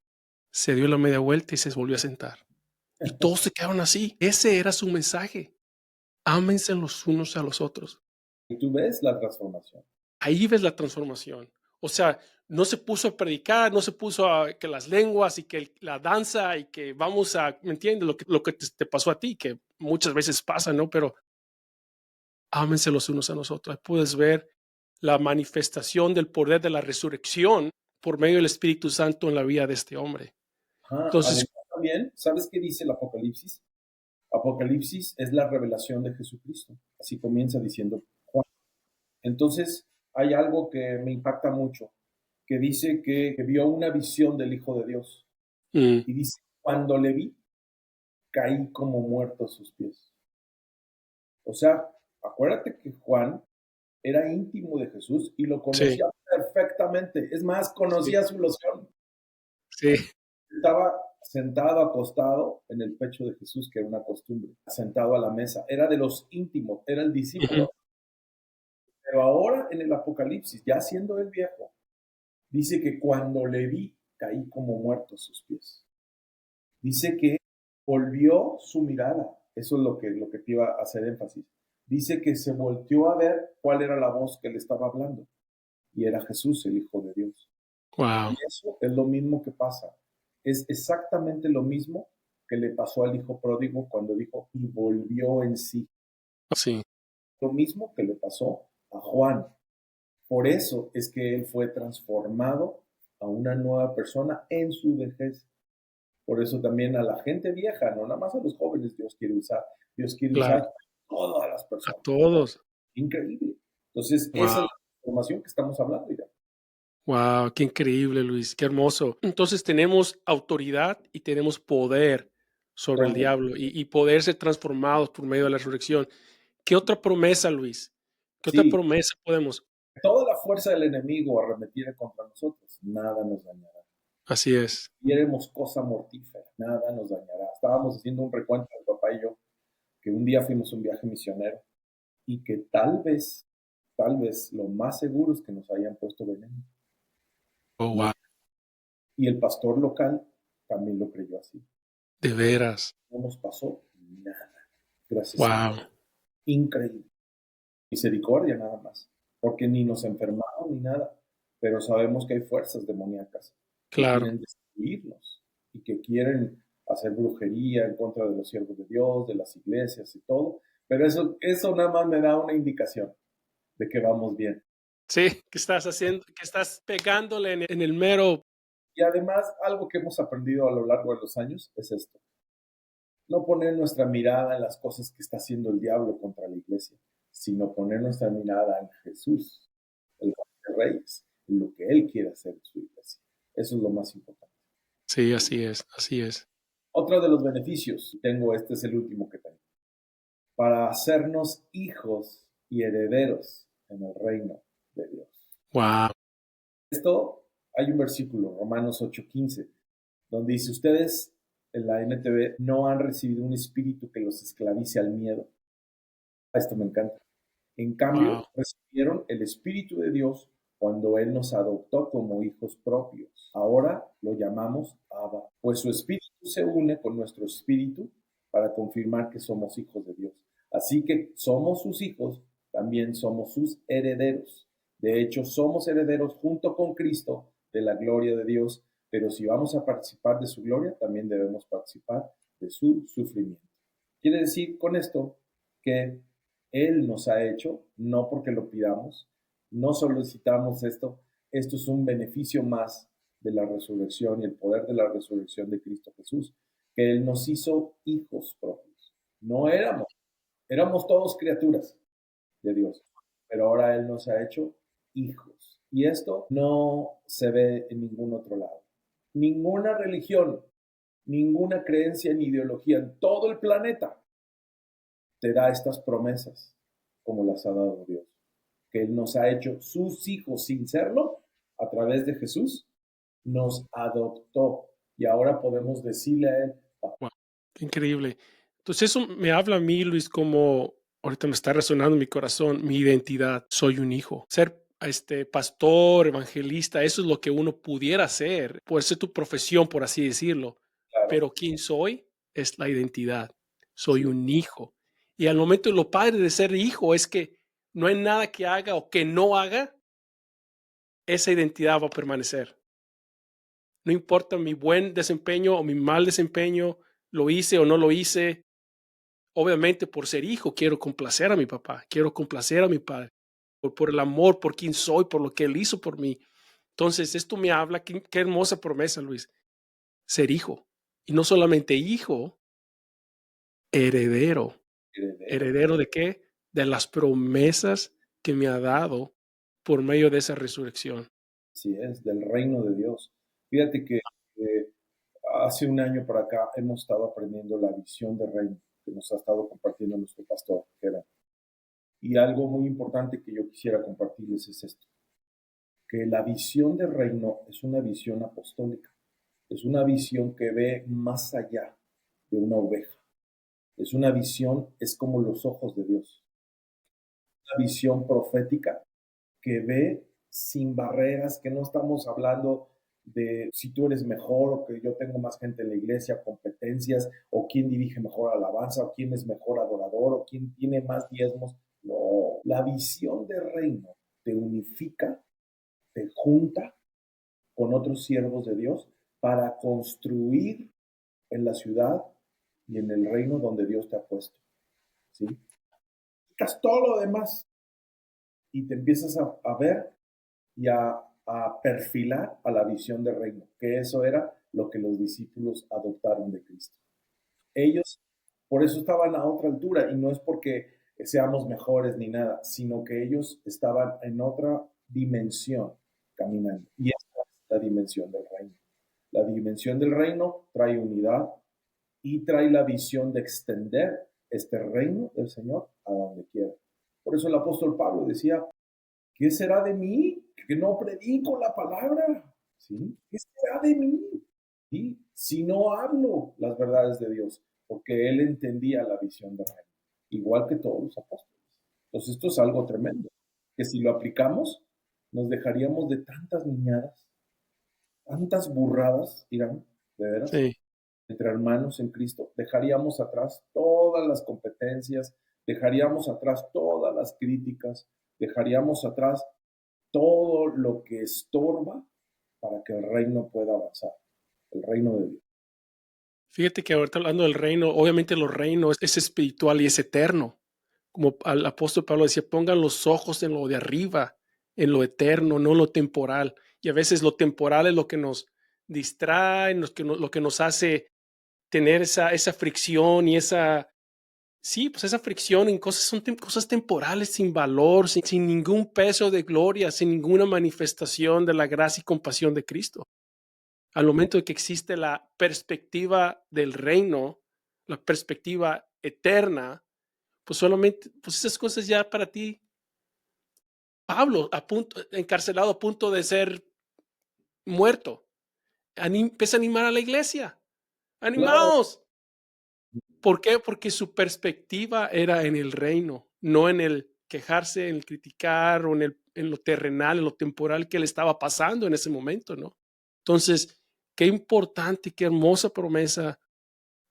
B: Se dio la media vuelta y se volvió a sentar. Y todos se quedaron así. Ese era su mensaje. Ámense los unos a los otros.
A: Y tú ves la transformación.
B: Ahí ves la transformación. O sea, no se puso a predicar, no se puso a que las lenguas y que la danza y que vamos a, ¿me entiendes? Lo que te pasó a ti, que muchas veces pasa, ¿no? Pero ámense los unos a los otros. Ahí puedes ver la manifestación del poder de la resurrección por medio del Espíritu Santo en la vida de este hombre.
A: Ajá.
B: Entonces,
A: Además también, ¿sabes qué dice el Apocalipsis? Apocalipsis es la revelación de Jesucristo. Así comienza diciendo Juan. Entonces, hay algo que me impacta mucho, que dice que vio una visión del Hijo de Dios.
B: mm,
A: Y dice, cuando le vi, caí como muerto a sus pies. O sea, acuérdate que Juan era íntimo de Jesús y lo
B: sí,
A: conocía perfectamente. Es más,
B: sí,
A: conocía su loción.
B: sí.
A: Estaba sentado, acostado en el pecho de Jesús, que era una costumbre, sentado a la mesa. Era de los íntimos, era el
B: Ujú.
A: discípulo. Pero ahora en el Apocalipsis, ya siendo el viejo, dice que cuando le vi, caí como muerto a sus pies. Dice que volvió su mirada. Eso es lo que te iba a hacer énfasis. Dice que se volteó a ver cuál era la voz que le estaba hablando. Y era Jesús, el Hijo de Dios. Y
B: Wow.
A: eso es lo mismo que pasa. Es exactamente lo mismo que le pasó al hijo pródigo cuando dijo, y volvió en sí.
B: Sí.
A: Lo mismo que le pasó a Juan. Por eso es que él fue transformado a una nueva persona en su vejez. Por eso también a la gente vieja, no nada más a los jóvenes, Dios quiere usar. Dios quiere usar
B: Claro,
A: a todas las
B: a
A: personas.
B: todos.
A: Increíble. Entonces, esa
B: Wow,
A: es la transformación que estamos hablando. Mira.
B: wow, qué increíble, Luis, qué hermoso. Entonces tenemos autoridad y tenemos poder sobre el
A: Todo.
B: diablo y poder ser transformados por medio de la resurrección. ¿Qué otra promesa, Luis? ¿Qué otra
A: Sí,
B: promesa podemos?
A: toda la fuerza del enemigo arremetiera contra nosotros, nada nos dañará.
B: Así es.
A: Viéremos cosa mortífera, nada nos dañará. Estábamos haciendo un recuento, mi papá y yo, que un día fuimos a un viaje misionero y que tal vez lo más seguro es que nos hayan puesto veneno.
B: Oh,
A: No,
B: wow,
A: y el pastor local también lo creyó así.
B: de veras.
A: No nos pasó nada, gracias a
B: Wow,
A: Dios. Increíble. Misericordia nada más, porque ni nos enfermamos ni nada, pero sabemos que hay fuerzas demoníacas que
B: claro,
A: quieren destruirnos y que quieren hacer brujería en contra de los siervos de Dios, de las iglesias y todo, pero eso nada más me da una indicación de que vamos bien.
B: Sí, que estás haciendo, que estás pegándole en el mero.
A: Y además, algo que hemos aprendido a lo largo de los años es esto: no poner nuestra mirada en las cosas que está haciendo el diablo contra la iglesia, sino poner nuestra mirada en Jesús, el Rey de Reyes, en lo que Él quiere hacer en su iglesia. Eso es lo más importante.
B: Sí, así es, así es.
A: Otro de los beneficios, este es el último que tengo, para hacernos hijos y herederos en el reino de Dios.
B: Wow,
A: Esto, hay un versículo, Romanos 8:15, donde dice: ustedes, en la NTV, no han recibido un espíritu que los esclavice al miedo. Esto me encanta. En cambio,
B: wow,
A: recibieron el Espíritu de Dios cuando Él nos adoptó como hijos propios. Ahora lo llamamos Abba, pues su Espíritu se une con nuestro Espíritu para confirmar que somos hijos de Dios. Así que somos sus hijos, también somos sus herederos. De hecho, somos herederos junto con Cristo de la gloria de Dios, pero si vamos a participar de su gloria, también debemos participar de su sufrimiento. Quiere decir con esto que Él nos ha hecho, no porque lo pidamos, no solicitamos esto es un beneficio más de la resurrección y el poder de la resurrección de Cristo Jesús, que Él nos hizo hijos propios. No éramos todos criaturas de Dios, pero ahora Él nos ha hecho hijos. Y esto no se ve en ningún otro lado. Ninguna religión, ninguna creencia ni ideología en todo el planeta te da estas promesas como las ha dado Dios, que Él nos ha hecho sus hijos sin serlo a través de Jesús, nos adoptó y ahora podemos decirle a Él: "Papá".
B: wow, qué increíble. Entonces eso me habla a mí, Luis, como ahorita me está resonando en mi corazón, mi identidad. Soy un hijo. Ser pastor, evangelista, eso es lo que uno pudiera hacer. Puede ser tu profesión, por así decirlo.
A: Claro,
B: Pero quién soy es la identidad. Soy
A: sí,
B: un hijo. Y al momento lo padre de ser hijo es que no hay nada que haga o que no haga, esa identidad va a permanecer. No importa mi buen desempeño o mi mal desempeño, lo hice o no lo hice. Obviamente, por ser hijo, quiero complacer a mi papá, quiero complacer a mi padre, por el amor, por quién soy, por lo que él hizo por mí. Entonces, esto me habla, qué hermosa promesa, Luis, ser hijo. Y no solamente hijo, heredero.
A: heredero,
B: ¿Heredero de qué? De las promesas que me ha dado por medio de esa resurrección.
A: así es, del reino de Dios. Fíjate que eh, hace un año para acá hemos estado aprendiendo la visión del reino que nos ha estado compartiendo nuestro pastor, Gerard. Y algo muy importante que yo quisiera compartirles es esto: que la visión del reino es una visión apostólica, es una visión que ve más allá de una oveja, es una visión, es como los ojos de Dios, una visión profética que ve sin barreras, que no estamos hablando de si tú eres mejor o que yo tengo más gente en la iglesia, competencias, o quién dirige mejor alabanza, o quién es mejor adorador, o quién tiene más diezmos. No, la visión del reino te unifica, te junta con otros siervos de Dios para construir en la ciudad y en el reino donde Dios te ha puesto. ¿Sí? Quitas todo lo demás y te empiezas a ver y a perfilar a la visión del reino, que eso era lo que los discípulos adoptaron de Cristo. Ellos, por eso estaban a otra altura, y no es porque seamos mejores ni nada, sino que ellos estaban en otra dimensión caminando. Y esta es la dimensión del reino. La dimensión del reino trae unidad y trae la visión de extender este reino del Señor a donde quiera. Por eso el apóstol Pablo decía: ¿qué será de mí? Que no predico la palabra. ¿Sí? ¿Qué será de mí? ¿Sí? Si no hablo las verdades de Dios, porque él entendía la visión del reino, igual que todos los apóstoles. Entonces esto es algo tremendo, que si lo aplicamos, nos dejaríamos de tantas niñadas, tantas burradas, Irán, de veras,
B: Sí.
A: entre hermanos en Cristo. Dejaríamos atrás todas las competencias, dejaríamos atrás todas las críticas, dejaríamos atrás todo lo que estorba para que el reino pueda avanzar, el reino de Dios.
B: Fíjate que ahorita hablando del reino, obviamente los reinos es espiritual y es eterno. Como el apóstol Pablo decía, pongan los ojos en lo de arriba, en lo eterno, no en lo temporal. Y a veces lo temporal es lo que nos distrae, lo que nos hace tener esa fricción y sí, pues esa fricción en cosas, cosas temporales, sin valor, sin ningún peso de gloria, sin ninguna manifestación de la gracia y compasión de Cristo. Al momento de que existe la perspectiva del reino, la perspectiva eterna, pues solamente, pues esas cosas ya para ti, Pablo, encarcelado a punto de ser muerto, empieza a animar a la iglesia.
A: Claro,
B: ¡Animaos! ¿Por qué? Porque su perspectiva era en el reino, no en el quejarse, en el criticar o en lo terrenal, en lo temporal que le estaba pasando en ese momento, ¿no? Entonces, qué importante, qué hermosa promesa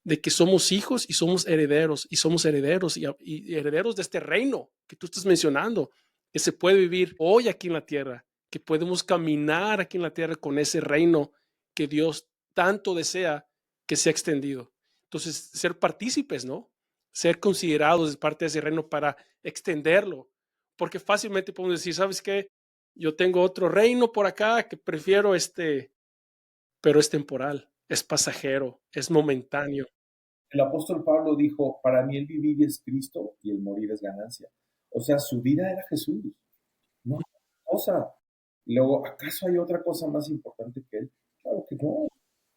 B: de que somos hijos y somos herederos y herederos de este reino que tú estás mencionando, que se puede vivir hoy aquí en la tierra, que podemos caminar aquí en la tierra con ese reino que Dios tanto desea que sea extendido. Entonces, ser partícipes, ¿no? Ser considerados de parte de ese reino para extenderlo, porque fácilmente podemos decir, ¿sabes qué? Yo tengo otro reino por acá que prefiero pero es temporal, es pasajero, es momentáneo.
A: el apóstol Pablo dijo, para mí el vivir es Cristo y el morir es ganancia. O sea, su vida era Jesús, no hay otra cosa. Y luego, ¿acaso hay otra cosa más importante que Él? Claro que no,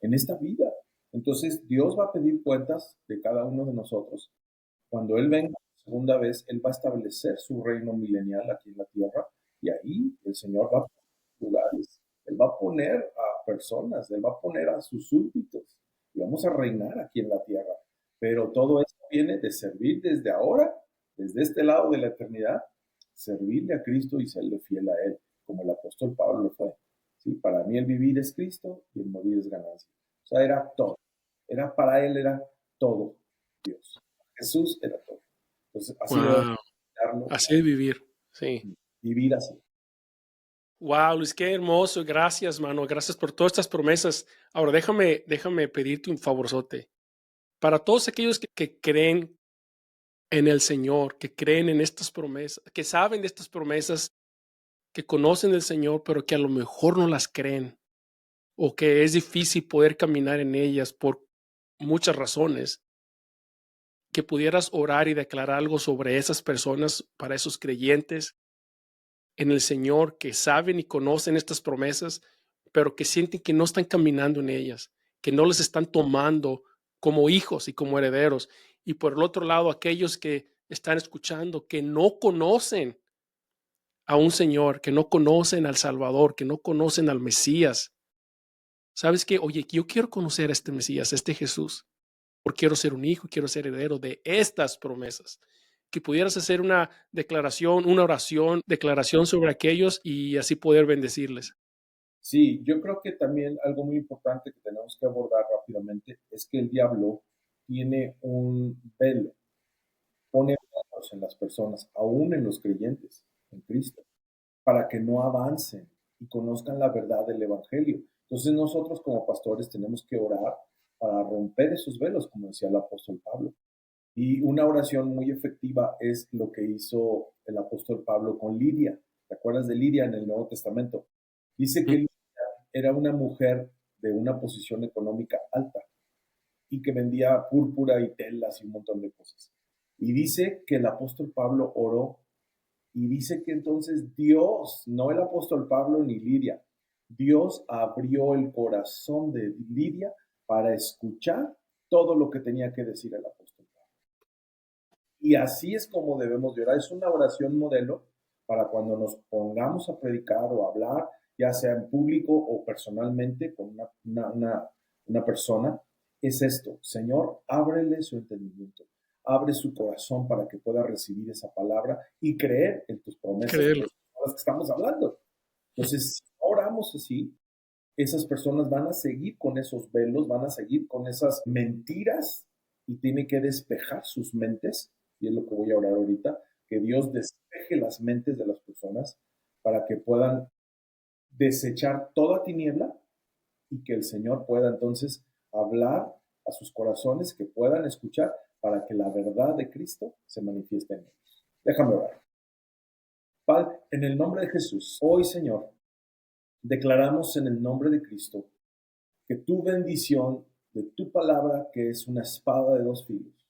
A: en esta vida. Entonces, Dios va a pedir cuentas de cada uno de nosotros. Cuando Él venga por segunda vez, Él va a establecer su reino milenial aquí en la tierra y ahí el Señor va a poner lugares. Él va a poner a personas, Él va a poner a sus súbditos y vamos a reinar aquí en la tierra. Pero todo esto viene de servir desde ahora, desde este lado de la eternidad, servirle a Cristo y serle fiel a Él, como el apóstol Pablo lo fue. Sí, para mí el vivir es Cristo y el morir es ganancia. O sea, era todo. Para Él era todo Dios. Jesús era todo. Entonces, así debemos
B: Wow,
A: darlo,
B: así es vivir, sí.
A: vivir así.
B: Wow, Luis, qué hermoso. Gracias, mano. Gracias por todas estas promesas. Ahora, déjame pedirte un favorzote. Para todos aquellos que creen en el Señor, que creen en estas promesas, que saben de estas promesas, que conocen el Señor, pero que a lo mejor no las creen, o que es difícil poder caminar en ellas por muchas razones, que pudieras orar y declarar algo sobre esas personas, para esos creyentes en el Señor que saben y conocen estas promesas, pero que sienten que no están caminando en ellas, que no les están tomando como hijos y como herederos. Y por el otro lado, aquellos que están escuchando, que no conocen a un Señor, que no conocen al Salvador, que no conocen al Mesías. ¿Sabes qué? Oye, yo quiero conocer a este Mesías, a este Jesús, porque quiero ser un hijo, quiero ser heredero de estas promesas. Que pudieras hacer una declaración, una oración, declaración sobre aquellos y así poder bendecirles.
A: Sí, yo creo que también algo muy importante que tenemos que abordar rápidamente es que el diablo tiene un velo, pone velos en las personas, aún en los creyentes, en Cristo, para que no avancen y conozcan la verdad del Evangelio. Entonces nosotros como pastores tenemos que orar para romper esos velos, como decía el apóstol Pablo. Y una oración muy efectiva es lo que hizo el apóstol Pablo con Lidia. ¿Te acuerdas de Lidia en el Nuevo Testamento? Dice que
B: Mm,
A: Lidia era una mujer de una posición económica alta y que vendía púrpura y telas y un montón de cosas. Y dice que el apóstol Pablo oró y dice que entonces Dios, no el apóstol Pablo ni Lidia, Dios abrió el corazón de Lidia para escuchar todo lo que tenía que decir el apóstol Pablo. Y así es como debemos de orar. Es una oración modelo para cuando nos pongamos a predicar o a hablar, ya sea en público o personalmente con una persona. Es esto, Señor, ábrele su entendimiento, abre su corazón para que pueda recibir esa palabra y creer en tus promesas de
B: Créelo.
A: las que estamos hablando. Entonces, si oramos así, esas personas van a seguir con esos velos, van a seguir con esas mentiras y tiene que despejar sus mentes, y es lo que voy a orar ahorita, que Dios despeje las mentes de las personas para que puedan desechar toda tiniebla y que el Señor pueda entonces hablar a sus corazones, que puedan escuchar para que la verdad de Cristo se manifieste en ellos. Déjame orar. Padre, en el nombre de Jesús, hoy, Señor, declaramos en el nombre de Cristo que tu bendición de tu palabra, que es una espada de dos filos,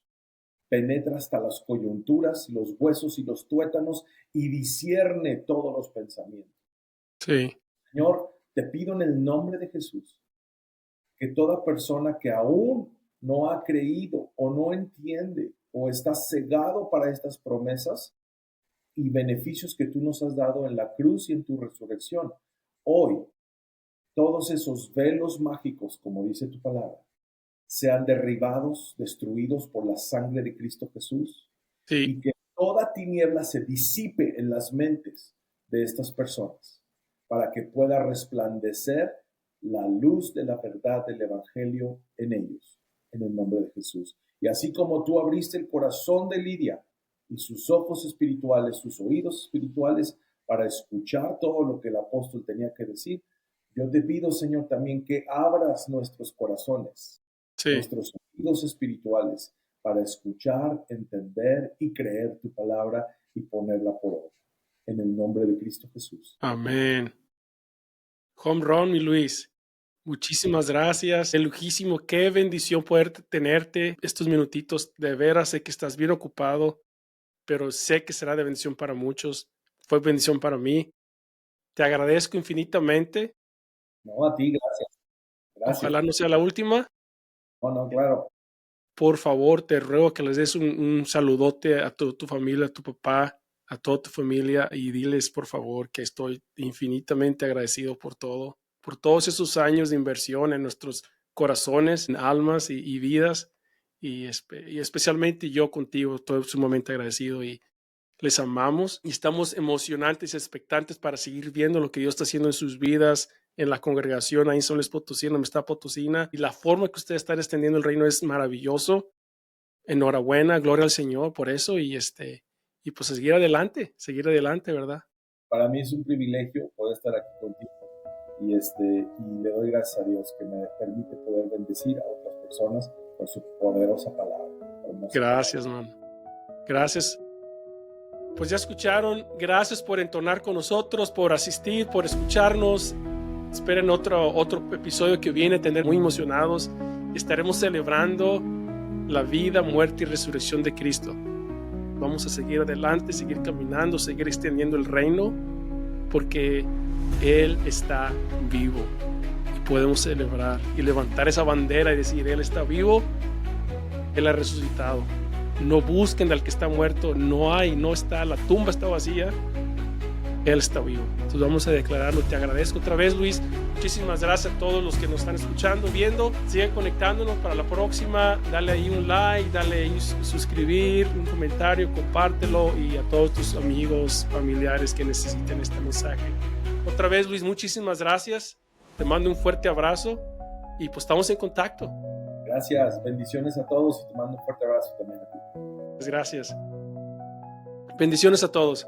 A: penetra hasta las coyunturas, los huesos y los tuétanos y discierne todos los pensamientos.
B: Sí,
A: Señor, te pido en el nombre de Jesús que toda persona que aún no ha creído o no entiende o está cegado para estas promesas y beneficios que tú nos has dado en la cruz y en tu resurrección, hoy todos esos velos mágicos, como dice tu palabra, sean derribados, destruidos por la sangre de Cristo Jesús,
B: sí,
A: y que toda tiniebla se disipe en las mentes de estas personas para que pueda resplandecer la luz de la verdad del Evangelio en ellos, en el nombre de Jesús. Y así como tú abriste el corazón de Lidia y sus ojos espirituales, sus oídos espirituales, para escuchar todo lo que el apóstol tenía que decir, yo te pido, Señor, también que abras nuestros corazones,
B: sí.
A: nuestros oídos espirituales, para escuchar, entender y creer tu palabra y ponerla por obra. En el nombre de Cristo Jesús.
B: Amén. Home run, mi Luis. Muchísimas gracias. Qué lujísimo, qué bendición poder tenerte estos minutitos. De veras, sé que estás bien ocupado, pero sé que será de bendición para muchos. Fue bendición para mí. Te agradezco infinitamente.
A: No, a ti, gracias. Gracias.
B: Ojalá no sea la última.
A: No, no, claro.
B: Por favor, te ruego que les des un saludote a tu familia, a tu papá, a toda tu familia y diles, por favor, que estoy infinitamente agradecido por todo, por todos esos años de inversión en nuestros corazones, en almas y vidas. Y especialmente yo contigo, estoy sumamente agradecido y les amamos y estamos emocionantes y expectantes para seguir viendo lo que Dios está haciendo en sus vidas, en la congregación ahí en San Luis Potosí, en Amistad Potosina, y la forma que ustedes están extendiendo el reino es maravilloso. Enhorabuena, gloria al Señor por eso y pues seguir adelante, ¿verdad?
A: Para mí es un privilegio poder estar aquí contigo y le doy gracias a Dios que me permite poder bendecir a otras personas con su poderosa palabra.
B: Gracias, man. Gracias. Pues ya escucharon, gracias por entonar con nosotros, por asistir, por escucharnos. Esperen otro episodio que viene, tener muy emocionados. Estaremos celebrando la vida, muerte y resurrección de Cristo. Vamos a seguir adelante, seguir caminando, seguir extendiendo el reino, porque Él está vivo. Y podemos celebrar y levantar esa bandera y decir, Él está vivo, Él ha resucitado. No busquen al que está muerto, no está, la tumba está vacía, Él está vivo. Entonces vamos a declararlo. Te agradezco otra vez, Luis. Muchísimas gracias a todos los que nos están escuchando, viendo. Sigan conectándonos para la próxima. Dale ahí un like, dale ahí suscribir, un comentario, compártelo y a todos tus amigos, familiares que necesiten este mensaje. Otra vez, Luis, muchísimas gracias. Te mando un fuerte abrazo y pues estamos en contacto.
A: Gracias, bendiciones a todos y te mando un fuerte abrazo también a ti.
B: Gracias. Bendiciones a todos.